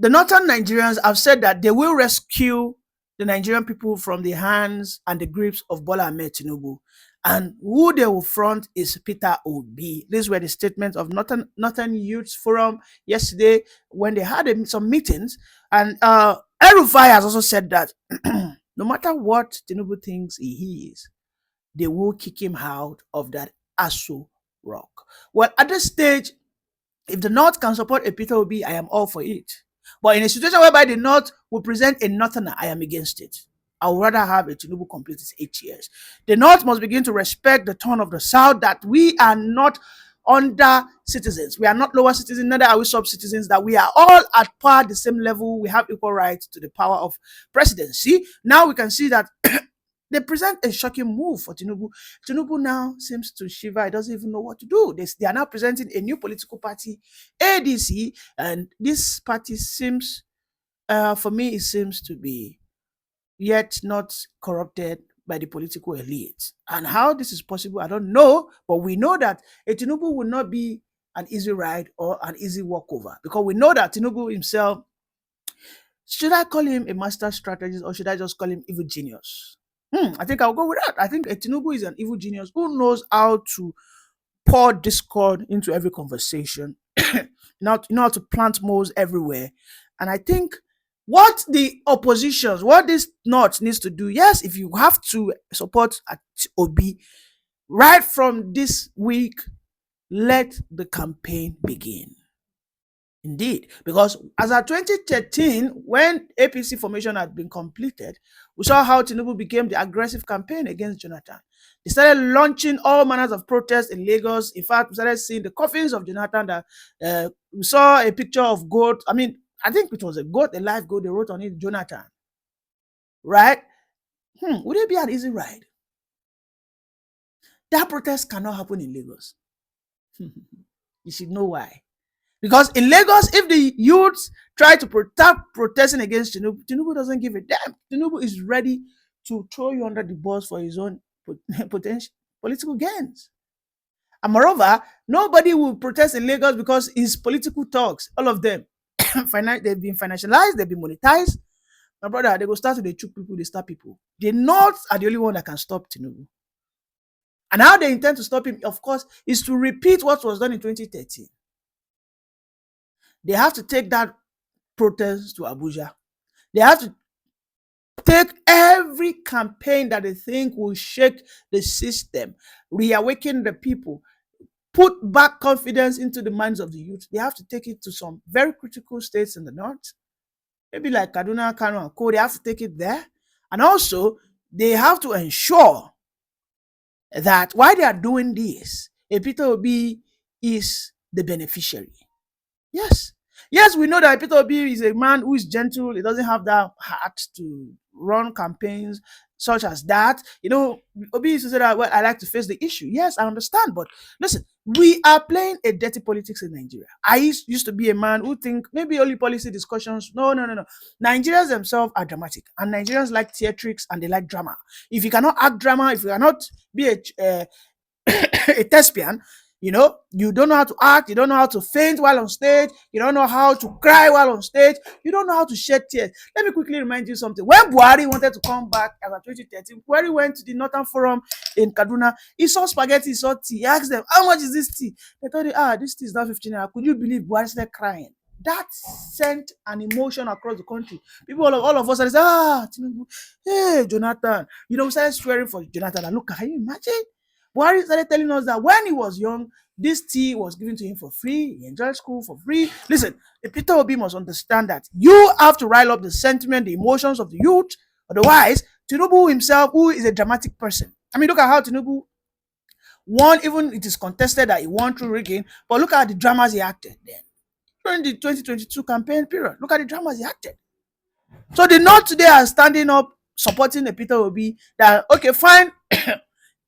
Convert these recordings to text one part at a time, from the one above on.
the northern Nigerians have said that they will rescue the Nigerian people from the hands and the grips of Bola Ahmed Tinubu. And who they will front is Peter Obi. These were the statements of Northern Youth Forum yesterday when they had some meetings. And El-Rufai has also said that no matter what Tinubu thinks he is, they will kick him out of that Aso Rock. Well, at this stage, if the North can support a Peter Obi, I am all for it. But in a situation whereby the North will present a Northerner, I am against it. I would rather have a Tinubu complete its 8 years. The North must begin to respect the tone of the South, that we are not under citizens. We are not lower citizens, neither are we sub-citizens, that we are all at par, the same level. We have equal rights to the power of presidency. Now we can see that they present a shocking move for Tinubu. Tinubu now seems to shiver. He doesn't even know what to do. They are now presenting a new political party, ADC, and this party seems, for me, it seems to be yet not corrupted by the political elite. And how this is possible, I don't know, but we know that a Tinubu will not be an easy ride or an easy walkover, because we know that Tinubu himself, should I call him a master strategist or should I just call him evil genius? I think I'll go with that. I think Tinubu is an evil genius who knows how to pour discord into every conversation, not how to plant moles everywhere. And I think what the oppositions, what this North needs to do, yes, if you have to support Obi, right from this week, let the campaign begin. Indeed, because as of 2013, when APC formation had been completed, we saw how Tinubu became the aggressive campaign against Jonathan. They started launching all manners of protests in Lagos. In fact, we started seeing the coffins of Jonathan. That we saw a picture of goat. I mean, I think it was a goat, a live goat. They wrote on it Jonathan. Right? Would it be an easy ride? That protest cannot happen in Lagos. You should know why. Because in Lagos, if the youths try to protesting against Tinubu, Tinubu doesn't give a damn. Tinubu is ready to throw you under the bus for his own potential political gains. And moreover, nobody will protest in Lagos because his political talks, all of them, they've been financialized, they've been monetized. My brother, they go start with the choke people, they start people. The North are the only one that can stop Tinubu. And how they intend to stop him, of course, is to repeat what was done in 2013. They have to take that protest to Abuja. They have to take every campaign that they think will shake the system, reawaken the people, put back confidence into the minds of the youth. They have to take it to some very critical states in the North, maybe like Kaduna, Kano, and Co. They have to take it there. And also, they have to ensure that while they are doing this, Peter Obi is the beneficiary. Yes, we know that Peter Obi is a man who is gentle. He doesn't have that heart to run campaigns such as that. You know, Obi used to say that, well, I like to face the issue. Yes, I understand. But listen, we are playing a dirty politics in Nigeria. I used to be a man who think maybe only policy discussions. No. Nigerians themselves are dramatic. And Nigerians like theatrics and they like drama. If you cannot act drama, if you cannot be a thespian, you know, you don't know how to act, you don't know how to faint while on stage, you don't know how to cry while on stage, you don't know how to shed tears. Let me quickly remind you something. When Buhari wanted to come back as of 2013, Buhari went to the Northern Forum in Kaduna. He saw spaghetti, he saw tea. He asked them, how much is this tea? They told him, this tea is now 15 naira. Could you believe Buhari started crying? That sent an emotion across the country. People, all of us, said, Tinubu, hey, Jonathan. You know, we started swearing for Jonathan. And look, can you imagine? Buhari started telling us that when he was young, this tea was given to him for free. He enjoyed school for free. Listen, Peter Obi must understand that you have to rile up the sentiment, the emotions of the youth. Otherwise, Tinubu himself, who is a dramatic person. I mean, look at how Tinubu won, even it is contested that he won through rigging, but look at the dramas he acted then. During the 2022 campaign period, look at the dramas he acted. So the North today are standing up, supporting the Peter Obi that, okay, fine,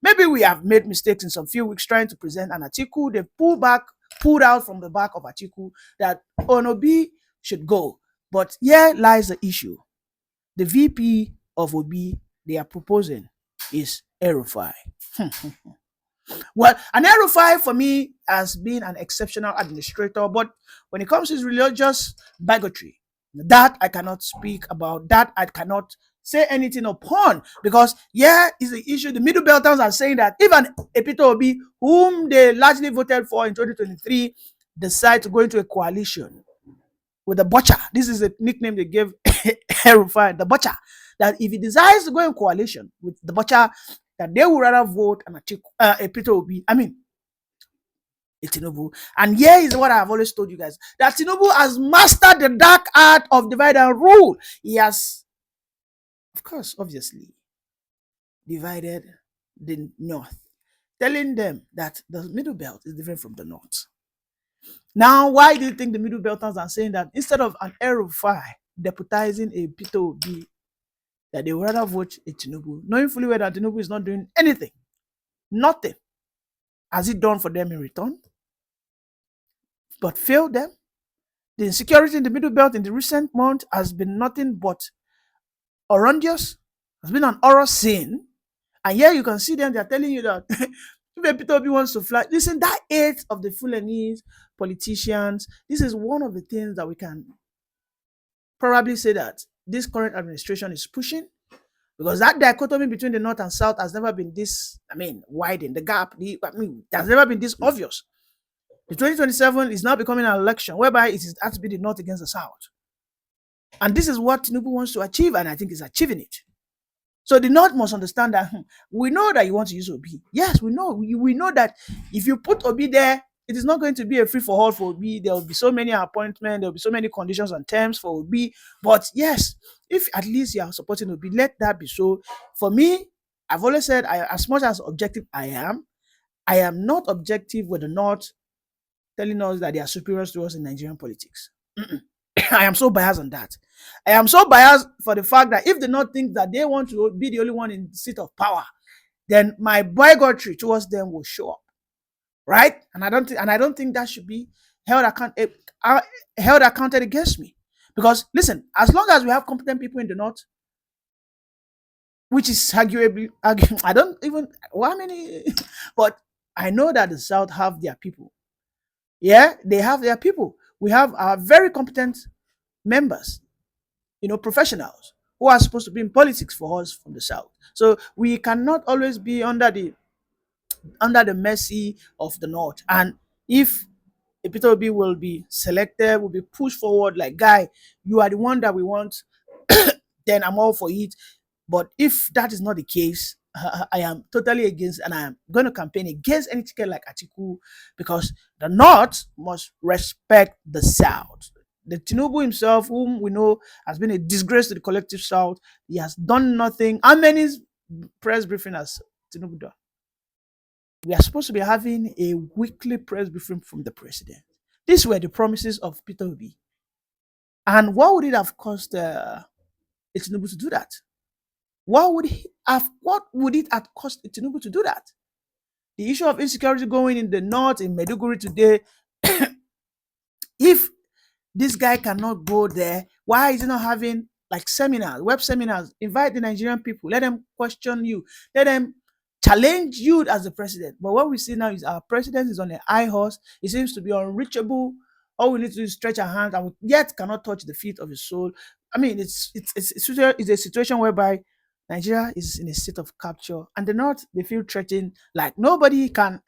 maybe we have made mistakes in some few weeks trying to present an article. They pulled out from the back of article that Obi should go. But here lies the issue. The VP of Obi they are proposing is El-Rufai. Well, an El-Rufai for me has been an exceptional administrator, but when it comes to his religious bigotry, That I cannot speak about. That I cannot say anything upon, because yeah, is the issue. The Middle Belters are saying that even Epito Obi, whom they largely voted for in 2023, decide to go into a coalition with the butcher. This is a nickname they gave Rufai, the butcher. That if he decides to go in coalition with the butcher, that they would rather vote and Epito Obi. I mean, Tinubu. And here is what I've always told you guys, that Tinubu has mastered the dark art of divide and rule. He has, of course, obviously, divided the North, telling them that the Middle Belt is different from the North. Now, why do you think the Middle Belters are saying that instead of an Erufai deputizing a Peter Obi, that they would rather vote a Tinubu, knowing fully well that Tinubu is not doing anything, nothing has it done for them in return, but failed them? The insecurity in the Middle Belt in the recent month has been nothing but horrendous, has been an horror scene. And here you can see them, they're telling you that if Peter Obi wants to fly, listen, that hate of the Fulani'S, politicians, this is one of the things that we can probably say that this current administration is pushing, because that dichotomy between the North and South has never been this, widened. The gap, has never been this obvious. The 2027 is now becoming an election whereby it has to be the North against the South. And this is what Tinubu wants to achieve, and I think he's achieving it. So the North must understand that we know that you want to use Obi. Yes, we know. We know that if you put Obi there, it is not going to be a free-for-all for Obi. There will be so many appointments, there will be so many conditions and terms for Obi. But yes, if at least you are supporting Obi, let that be so. For me, I've always said, as much as objective I am not objective with the North telling us that they are superiors to us in Nigerian politics. I am so biased on that. I am so biased for the fact that if the North think that they want to be the only one in the seat of power, then my bigotry towards them will show up, right? And I don't think that should be held accounted against me. Because listen, as long as we have competent people in the North, which is arguably, I don't even how many, but I know that the South have their people. Yeah, they have their people. We have our very competent members, professionals who are supposed to be in politics for us from the South. So we cannot always be under the mercy of the North. And if Peter Obi will be selected, will be pushed forward like, guy, you are the one that we want, then I'm all for it. But if that is not the case, I am totally against, and I am going to campaign against any ticket like Atiku, because the North must respect the South. The Tinubu himself, whom we know has been a disgrace to the collective South, he has done nothing. How many press briefing has Tinubu done? We are supposed to be having a weekly press briefing from the president. These were the promises of Peter Obi. And what would it have cost Tinubu to do that? What would it have cost Tinubu to do that? The issue of insecurity going in the North, in Maiduguri today, if this guy cannot go there, why is he not having like seminars, web seminars? Invite the Nigerian people, let them question you, let them challenge you as the president. But what we see now is our president is on a high horse. He seems to be unreachable. All we need to do is stretch our hands, and we yet cannot touch the feet of his soul. It's a situation whereby Nigeria is in a state of capture, and the North, they feel threatened, like nobody can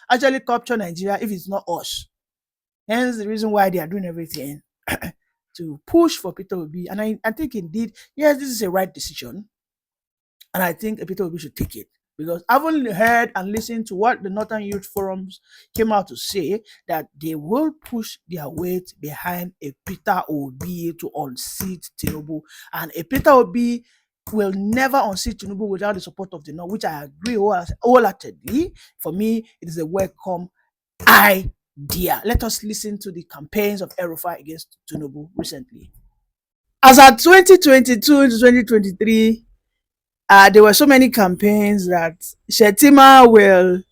actually capture Nigeria if it's not us. Hence the reason why they are doing everything to push for Peter Obi. And I think indeed, yes, this is a right decision. And I think Peter Obi should take it. Because I've only heard and listened to what the Northern Youth Forums came out to say, that they will push their weight behind a Peter Obi to unseat Tinubu. And a Peter Obi will never unseat Tinubu without the support of the North, which I agree wholeheartedly. For me, it is a welcome idea. Let us listen to the campaigns of Erufai against Tinubu recently. As at 2022 to 2023, there were so many campaigns that Shetima will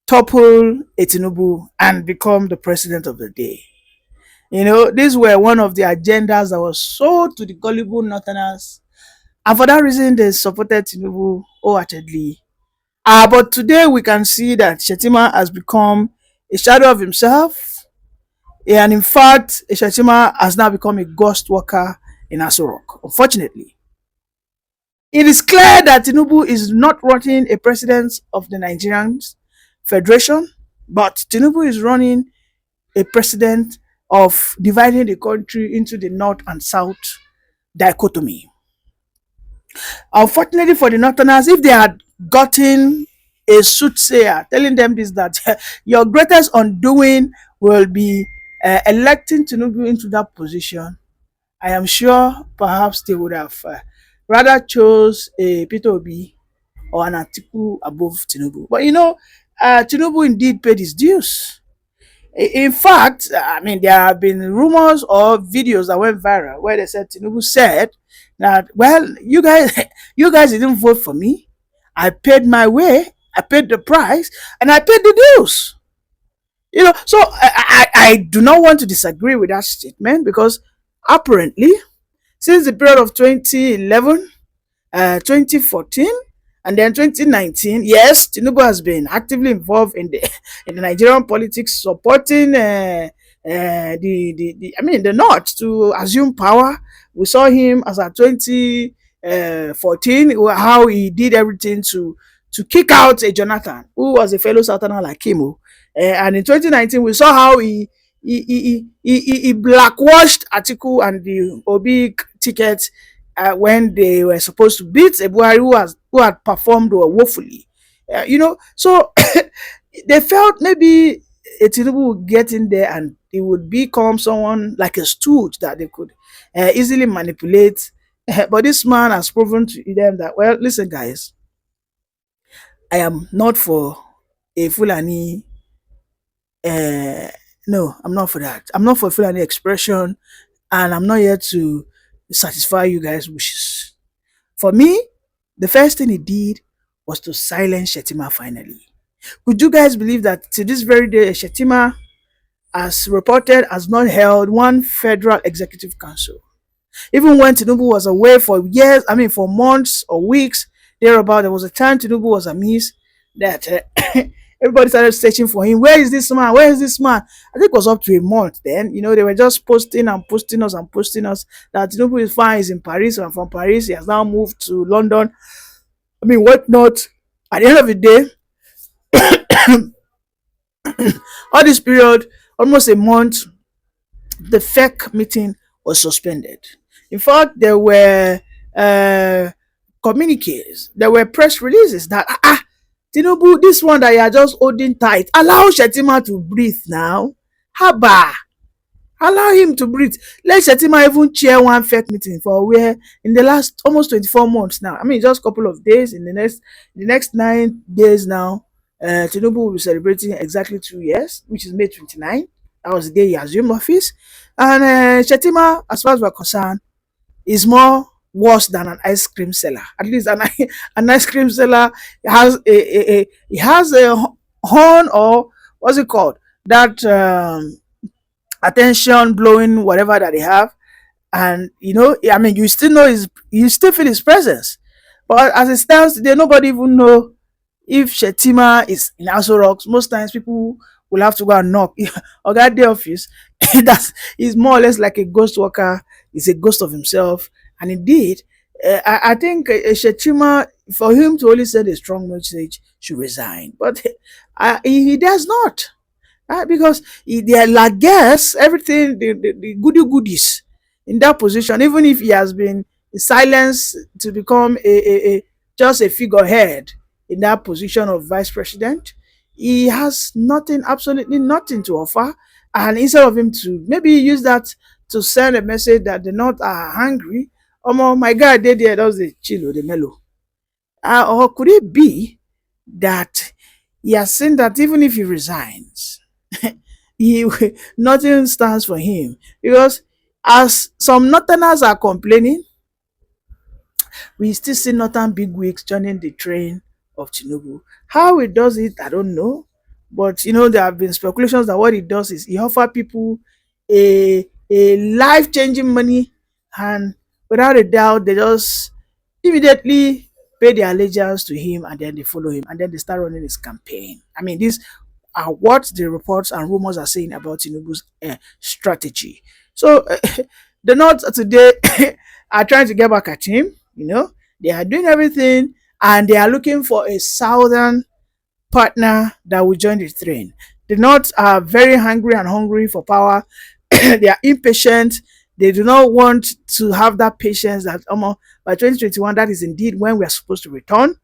topple Tinubu and become the president of the day. These were one of the agendas that was sold to the gullible Northerners, and for that reason, they supported Tinubu wholeheartedly. But today we can see that Shetima has become a shadow of himself. And in fact, Shetima has now become a ghost worker in Aso Rock, unfortunately. It is clear that Tinubu is not running a president of the Nigerian Federation, but Tinubu is running a president of dividing the country into the north and south dichotomy. Unfortunately for the Northerners, if they had gotten a soothsayer telling them this, that your greatest undoing will be electing Tinubu into that position, I am sure perhaps they would have rather chose a Peter Obi or an Atiku above Tinubu. But Tinubu indeed paid his dues. In fact, I mean, there have been rumors or videos that went viral where they said Tinubu said that, well, you guys, you guys didn't vote for me. I paid my way, I paid the price, and I paid the dues. So I do not want to disagree with that statement because apparently, since the period of 2011, 2014, and then 2019, yes, Tinubu has been actively involved in the in the Nigerian politics, supporting the North to assume power. We saw him as at 2014, how he did everything to kick out a Jonathan, who was a fellow Southerner like him. And in 2019, we saw how he blackwashed Atiku and the Obi ticket when they were supposed to beat a Buhari who had performed woefully. So they felt maybe a Tinubu would get in there and he would become someone like a stooge that they could easily manipulate. But this man has proven to them that, well, listen, guys, I am not for a Fulani. Uh, no, I'm not for that. I'm not for Fulani expression, and I'm not here to satisfy you guys' wishes. For me, the first thing he did was to silence Shetima finally. Could you guys believe that to this very day, Shetima, as reported, has not held one federal executive council? Even when Tinubu was away for years, I mean for months or weeks, thereabout, there was a time Tinubu was amiss that everybody started searching for him. Where is this man? Where is this man? I think it was up to a month then. They were just posting and posting us and posting us that Tinubu is fine, he's in Paris, and from Paris, he has now moved to London. I mean, what not? At the end of the day, all this period, almost a month, the fake meeting was suspended. In fact, there were communiques, there were press releases that Tinubu, this one that you are just holding tight, allow Shetima to breathe now. Haba, allow him to breathe. Let Shetima even chair one fake meeting for where in the last almost 24 months now. I mean, just a couple of days. In the next 9 days now, Tinubu will be celebrating exactly 2 years, which is May 29. That was the day he assumed office. And Shetima, as far as we're concerned, is more worse than an ice cream seller. At least an ice cream seller has a horn, or what's it called? That attention blowing whatever that they have. And I mean, you still feel his presence. But as it stands today, nobody even know if Shetima is in Aso Rocks. Most times people will have to go and knock or get the office. That is more or less like a ghost worker. He's a ghost of himself. And indeed, I think Shetima, for him to only send a strong message, should resign. But he does not. Because they are like guess everything, the goody goodies in that position, even if he has been silenced to become just a figurehead in that position of vice president, he has nothing, absolutely nothing to offer. And instead of him to maybe use that to send a message that the North are hungry, oh my God, they there, that was the chill or the mellow. Or could it be that he has seen that even if he resigns, he nothing stands for him? Because as some Northerners are complaining, we still see northern bigwigs joining the train of Tinubu. How he does it, I don't know. But there have been speculations that what he does is he offers people a life-changing money, and without a doubt, they just immediately pay their allegiance to him, and then they follow him, and then they start running his campaign. I mean, this are what the reports and rumors are saying about Tinubu's strategy. So the North today are trying to get back at him. They are doing everything, and they are looking for a southern partner that will join the train. The North are very hungry and hungry for power. They are impatient. They do not want to have that patience that by 2021, that is indeed when we are supposed to return.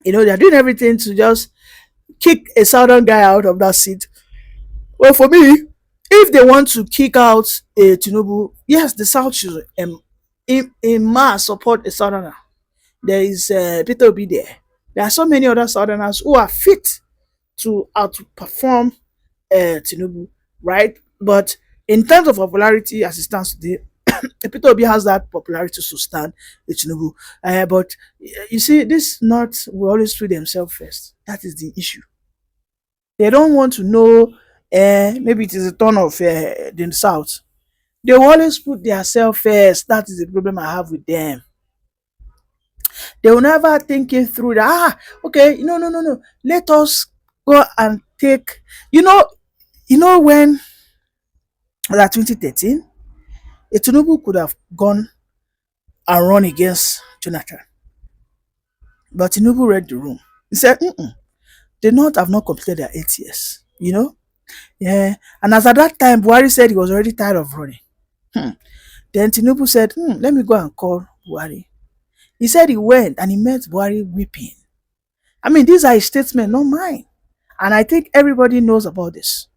They are doing everything to just kick a southern guy out of that seat. Well, for me, if they want to kick out a Tinubu, yes, the South should in mass support a southerner. There is Peter Obi there. There are so many other southerners who are fit to outperform Tinubu, right? But in terms of popularity as it stands today, Peter Obi has that popularity to stand with Tinubu. But you see, this North will always put themselves first. That is the issue. They don't want to know maybe it is a turn of the South. They will always put themselves first. That is the problem I have with them. They will never think it through that, okay, no. Let us go and take, when that 2013, a Tinubu could have gone and run against Jonathan. But Tinubu read the room. He said, the North have not completed their 8 years, Yeah. And as at that time, Buhari said he was already tired of running. Then Tinubu said, let me go and call Buhari. He said he went and he met Buhari weeping. I mean, these are his statements, not mine. And I think everybody knows about this.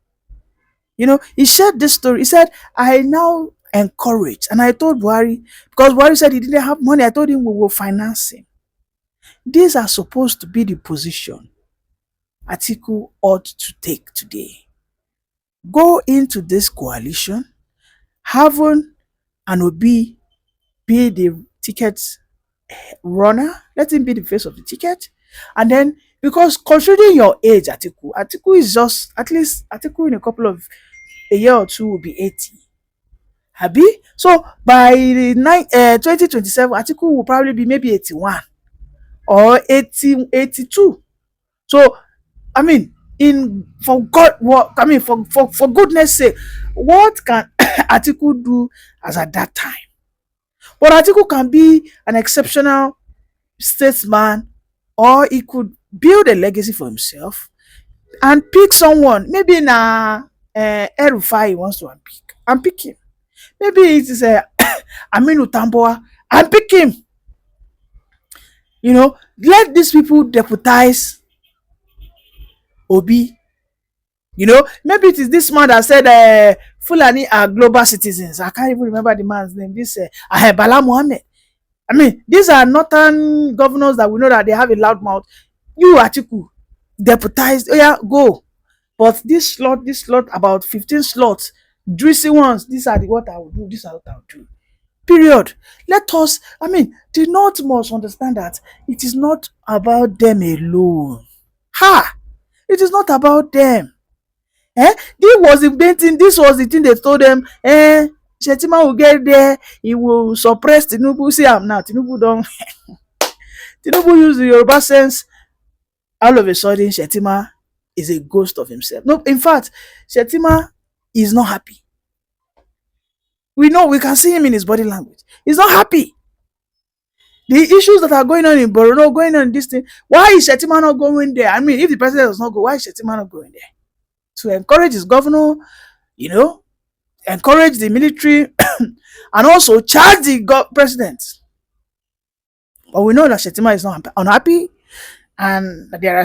He shared this story. He said, I now encourage. And I told Buhari, because Buhari said he didn't have money, I told him we will finance him. These are supposed to be the position Atiku ought to take today. Go into this coalition, having an Obi be the ticket runner, let him be the face of the ticket. And then, because considering your age, Atiku is just, at least Atiku in a year or two will be 80. Abi? So by 2027, Atiku will probably be maybe 81 or 82. So, I mean, for goodness sake, what can Atiku do as at that time? But Atiku can be an exceptional statesman, or he could build a legacy for himself and pick someone. Maybe El-Rufai he wants to pick him. Maybe it is Aminu Tamboa and pick him. Let these people deputize Obi. Maybe it is this man that said Fulani are global citizens. I can't even remember the man's name. This Bala Mohammed. I mean, these are northern governors that we know that they have a loud mouth. You, Atiku, deputized. Oh yeah, go. But this slot, about 15 slots, juicy ones. These are what I will do. These are what I will do. Period. The North must understand that it is not about them alone. It is not about them. This was the thing they told them. Shettima will get there, he will suppress Tinubu. See am now, Tinubu don't. Tinubu use the Yoruba sense. All of a sudden, Shettima is a ghost of himself. No, in fact, Shettima is not happy. We can see him in his body language. He's not happy. The issues that are going on in Borno, going on in this thing, why is Shettima not going there? I mean, if the president does not go, why is Shettima not going there? To encourage his governor, encourage the military, and also charge the president. But we know that Shettima is not unhappy, and there are